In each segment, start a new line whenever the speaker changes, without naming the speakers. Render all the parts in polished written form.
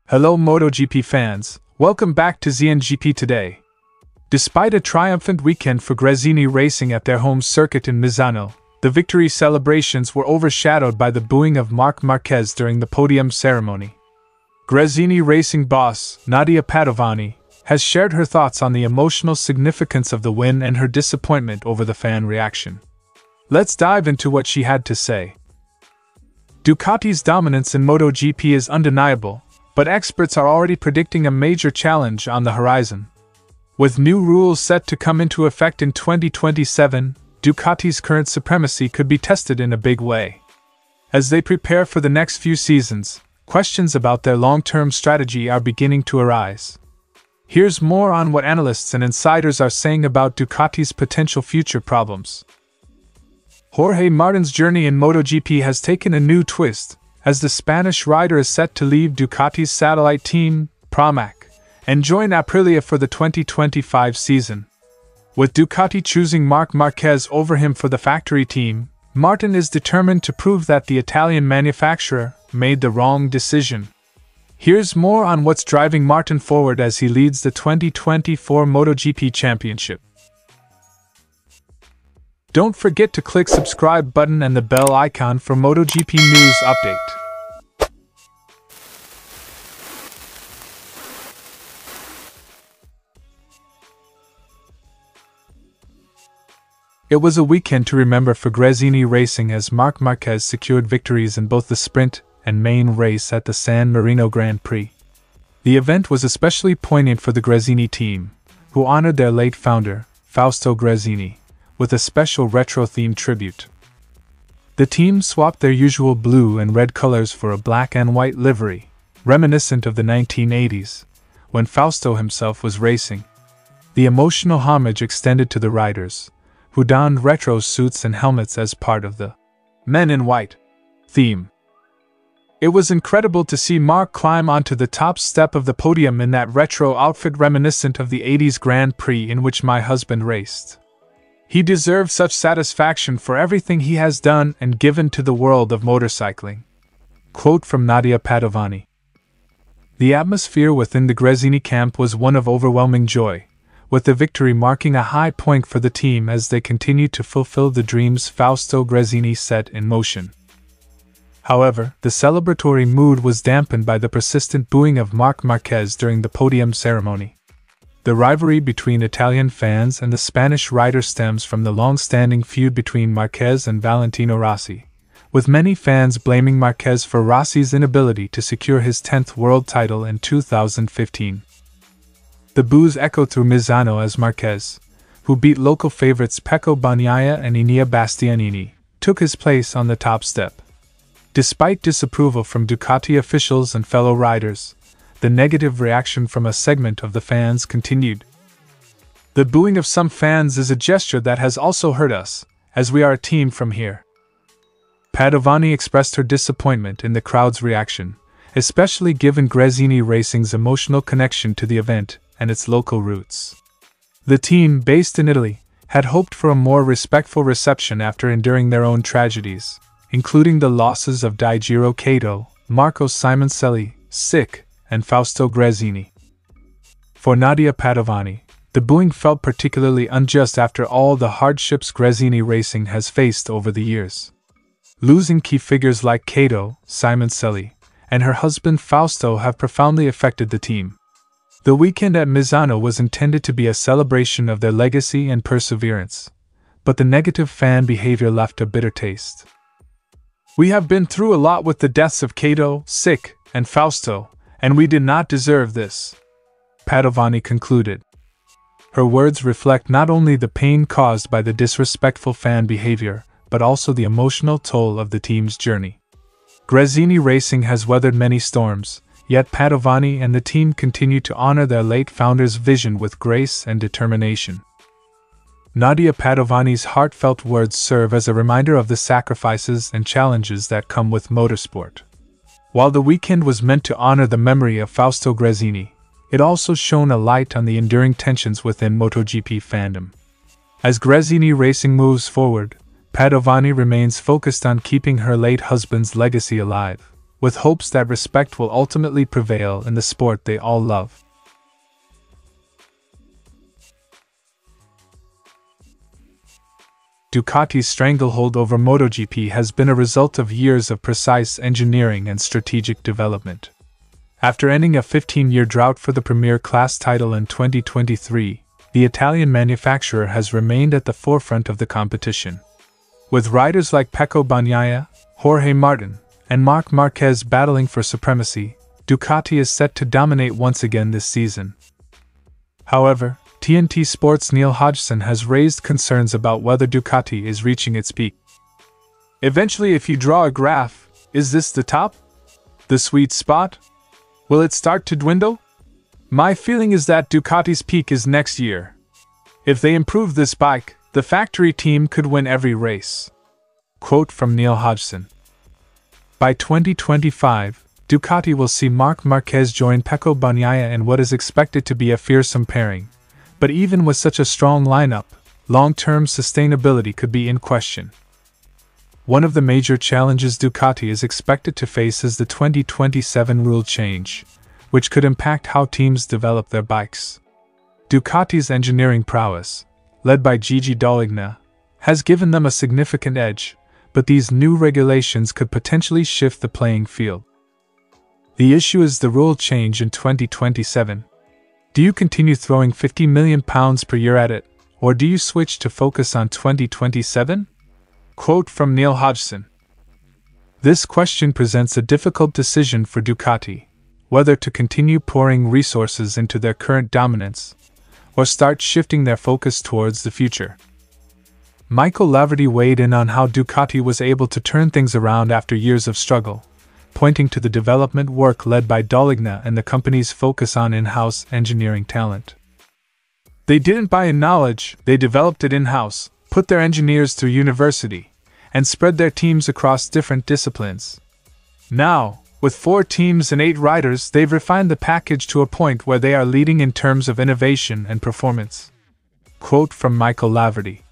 Hello MotoGP fans, welcome back to ZNGP today. Despite a triumphant weekend for Gresini Racing at their home circuit in Misano, the victory celebrations were overshadowed by the booing of Marc Marquez during the podium ceremony. Gresini Racing boss, Nadia Padovani, has shared her thoughts on the emotional significance of the win and her disappointment over the fan reaction. Let's dive into what she had to say. Ducati's dominance in MotoGP is undeniable, but experts are already predicting a major challenge on the horizon. With new rules set to come into effect in 2027, Ducati's current supremacy could be tested in a big way. As they prepare for the next few seasons, questions about their long-term strategy are beginning to arise. Here's more on what analysts and insiders are saying about Ducati's potential future problems. Jorge Martin's journey in MotoGP has taken a new twist, as the Spanish rider is set to leave Ducati's satellite team, Pramac, and join Aprilia for the 2025 season. With Ducati choosing Marc Marquez over him for the factory team, Martin is determined to prove that the Italian manufacturer made the wrong decision. Here's more on what's driving Martin forward as he leads the 2024 MotoGP Championship. Don't forget to click subscribe button and the bell icon for MotoGP news update. It was a weekend to remember for Gresini Racing as Marc Marquez secured victories in both the sprint and main race at the San Marino Grand Prix. The event was especially poignant for the Gresini team, who honored their late founder, Fausto Gresini, with a special retro-themed tribute. The team swapped their usual blue and red colors for a black and white livery, reminiscent of the 1980s, when Fausto himself was racing. The emotional homage extended to the riders, who donned retro suits and helmets as part of the Men in White theme. It was incredible to see Marc climb onto the top step of the podium in that retro outfit reminiscent of the 80s Grand Prix in which my husband raced. He deserves such satisfaction for everything he has done and given to the world of motorcycling. Quote from Nadia Padovani. The atmosphere within the Gresini camp was one of overwhelming joy, with the victory marking a high point for the team as they continued to fulfill the dreams Fausto Gresini set in motion. However, the celebratory mood was dampened by the persistent booing of Marc Marquez during the podium ceremony. The rivalry between Italian fans and the Spanish rider stems from the long-standing feud between Marquez and Valentino Rossi, with many fans blaming Marquez for Rossi's inability to secure his 10th world title in 2015. The boos echoed through Misano as Marquez, who beat local favorites Pecco Bagnaia and Enea Bastianini, took his place on the top step. Despite disapproval from Ducati officials and fellow riders, the negative reaction from a segment of the fans continued. The booing of some fans is a gesture that has also hurt us, as we are a team from here. Padovani expressed her disappointment in the crowd's reaction, especially given Gresini Racing's emotional connection to the event and its local roots. The team, based in Italy, had hoped for a more respectful reception after enduring their own tragedies, including the losses of Daijiro Kato, Marco Simoncelli, Sick, and Fausto Gresini. For Nadia Padovani, the booing felt particularly unjust after all the hardships Gresini Racing has faced over the years. Losing key figures like Kato, Simoncelli, and her husband Fausto have profoundly affected the team. The weekend at Misano was intended to be a celebration of their legacy and perseverance, but the negative fan behavior left a bitter taste. We have been through a lot with the deaths of Kato, Sick, and Fausto, and we did not deserve this, Padovani concluded. Her words reflect not only the pain caused by the disrespectful fan behavior, but also the emotional toll of the team's journey. Gresini Racing has weathered many storms, yet Padovani and the team continue to honor their late founder's vision with grace and determination. Nadia Padovani's heartfelt words serve as a reminder of the sacrifices and challenges that come with motorsport. While the weekend was meant to honor the memory of Fausto Gresini, it also shone a light on the enduring tensions within MotoGP fandom. As Gresini Racing moves forward, Padovani remains focused on keeping her late husband's legacy alive, with hopes that respect will ultimately prevail in the sport they all love. Ducati's stranglehold over MotoGP has been a result of years of precise engineering and strategic development. After ending a 15-year drought for the Premier Class title in 2023, the Italian manufacturer has remained at the forefront of the competition. With riders like Pecco Bagnaia, Jorge Martin, and Marc Marquez battling for supremacy, Ducati is set to dominate once again this season. However, TNT Sports' Neil Hodgson has raised concerns about whether Ducati is reaching its peak. Eventually, if you draw a graph, is this the top? The sweet spot? Will it start to dwindle? My feeling is that Ducati's peak is next year. If they improve this bike, the factory team could win every race. Quote from Neil Hodgson. By 2025, Ducati will see Marc Marquez join Pecco Bagnaia in what is expected to be a fearsome pairing. But even with such a strong lineup, long-term sustainability could be in question. One of the major challenges Ducati is expected to face is the 2027 rule change, which could impact how teams develop their bikes. Ducati's engineering prowess, led by Gigi Dall'Igna, has given them a significant edge, but these new regulations could potentially shift the playing field. The issue is the rule change in 2027. Do you continue throwing £50 million per year at it, or do you switch to focus on 2027? Quote from Neil Hodgson. This question presents a difficult decision for Ducati, whether to continue pouring resources into their current dominance, or start shifting their focus towards the future. Michael Laverty weighed in on how Ducati was able to turn things around after years of struggle, pointing to the development work led by Dall'Igna and the company's focus on in-house engineering talent. They didn't buy in knowledge, they developed it in-house, put their engineers through university, and spread their teams across different disciplines. Now, with 4 teams and 8 riders, they've refined the package to a point where they are leading in terms of innovation and performance. Quote from Michael Laverty.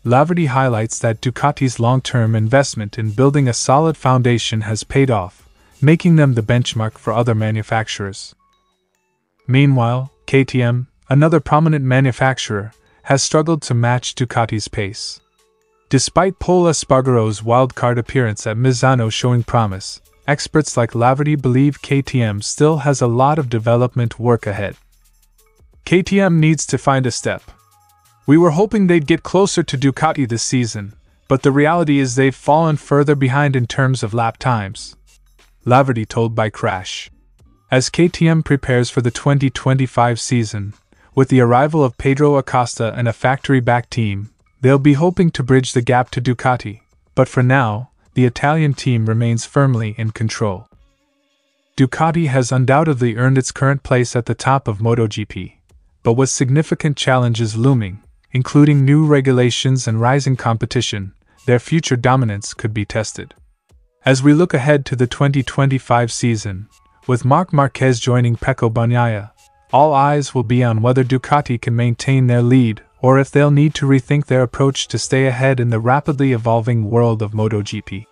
Laverty highlights that Ducati's long-term investment in building a solid foundation has paid off, making them the benchmark for other manufacturers. Meanwhile, KTM, another prominent manufacturer, has struggled to match Ducati's pace. Despite Pol Espargaro's wildcard appearance at Misano showing promise, experts like Laverty believe KTM still has a lot of development work ahead. KTM needs to find a step. We were hoping they'd get closer to Ducati this season, but the reality is they've fallen further behind in terms of lap times. Laverty told by Crash. As KTM prepares for the 2025 season, with the arrival of Pedro Acosta and a factory-backed team, they'll be hoping to bridge the gap to Ducati, but for now, the Italian team remains firmly in control. Ducati has undoubtedly earned its current place at the top of MotoGP, but with significant challenges looming, including new regulations and rising competition, their future dominance could be tested. As we look ahead to the 2025 season, with Marc Marquez joining Pecco Bagnaia, all eyes will be on whether Ducati can maintain their lead or if they'll need to rethink their approach to stay ahead in the rapidly evolving world of MotoGP.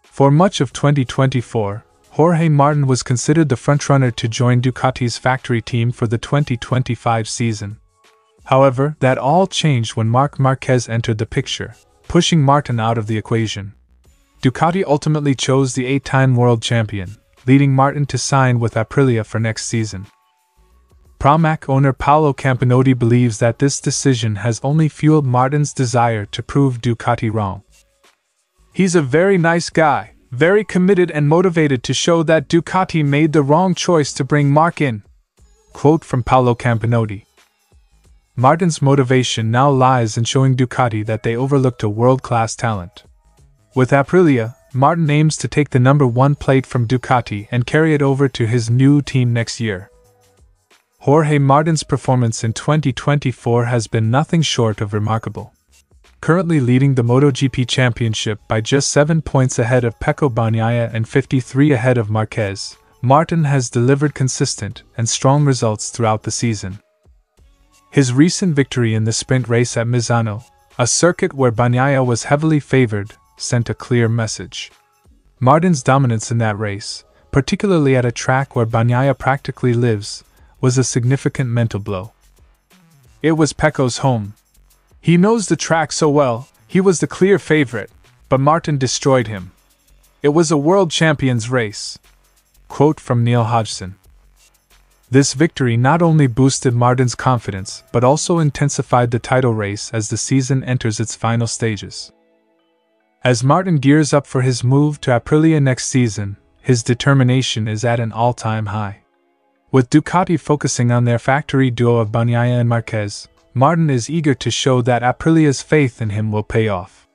For much of 2024, Jorge Martin was considered the frontrunner to join Ducati's factory team for the 2025 season. However, that all changed when Marc Marquez entered the picture, pushing Martin out of the equation. Ducati ultimately chose the 8-time world champion, leading Martin to sign with Aprilia for next season. Pramac owner Paolo Campinotti believes that this decision has only fueled Martin's desire to prove Ducati wrong. He's a very nice guy, very committed and motivated to show that Ducati made the wrong choice to bring Marc in. Quote from Paolo Campinotti. Martin's motivation now lies in showing Ducati that they overlooked a world-class talent. With Aprilia, Martin aims to take the number 1 plate from Ducati and carry it over to his new team next year. Jorge Martin's performance in 2024 has been nothing short of remarkable. Currently leading the MotoGP championship by just 7 points ahead of Pecco Bagnaia and 53 ahead of Marquez, Martin has delivered consistent and strong results throughout the season. His recent victory in the sprint race at Misano, A circuit where Bagnaia was heavily favored sent a clear message. Martin's dominance in that race, particularly at a track where Bagnaia practically lives, was a significant mental blow. It was Pecco's home. He knows the track so well, he was the clear favorite, but Martin destroyed him. It was a world champion's race. Quote from Neil Hodgson. This victory not only boosted Martin's confidence but also intensified the title race as the season enters its final stages. As Martin gears up for his move to Aprilia next season, his determination is at an all-time high. With Ducati focusing on their factory duo of Bagnaia and Marquez, Martin is eager to show that Aprilia's faith in him will pay off.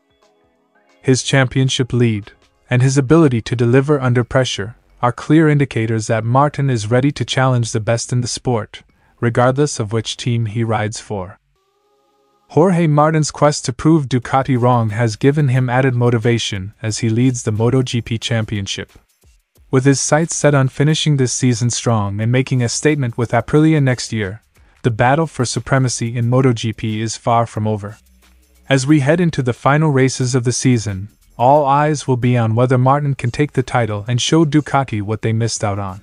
His championship lead, and his ability to deliver under pressure, are clear indicators that Martin is ready to challenge the best in the sport, regardless of which team he rides for. Jorge Martin's quest to prove Ducati wrong has given him added motivation as he leads the MotoGP championship. With his sights set on finishing this season strong and making a statement with Aprilia next year, the battle for supremacy in MotoGP is far from over. As we head into the final races of the season, all eyes will be on whether Martin can take the title and show Ducati what they missed out on.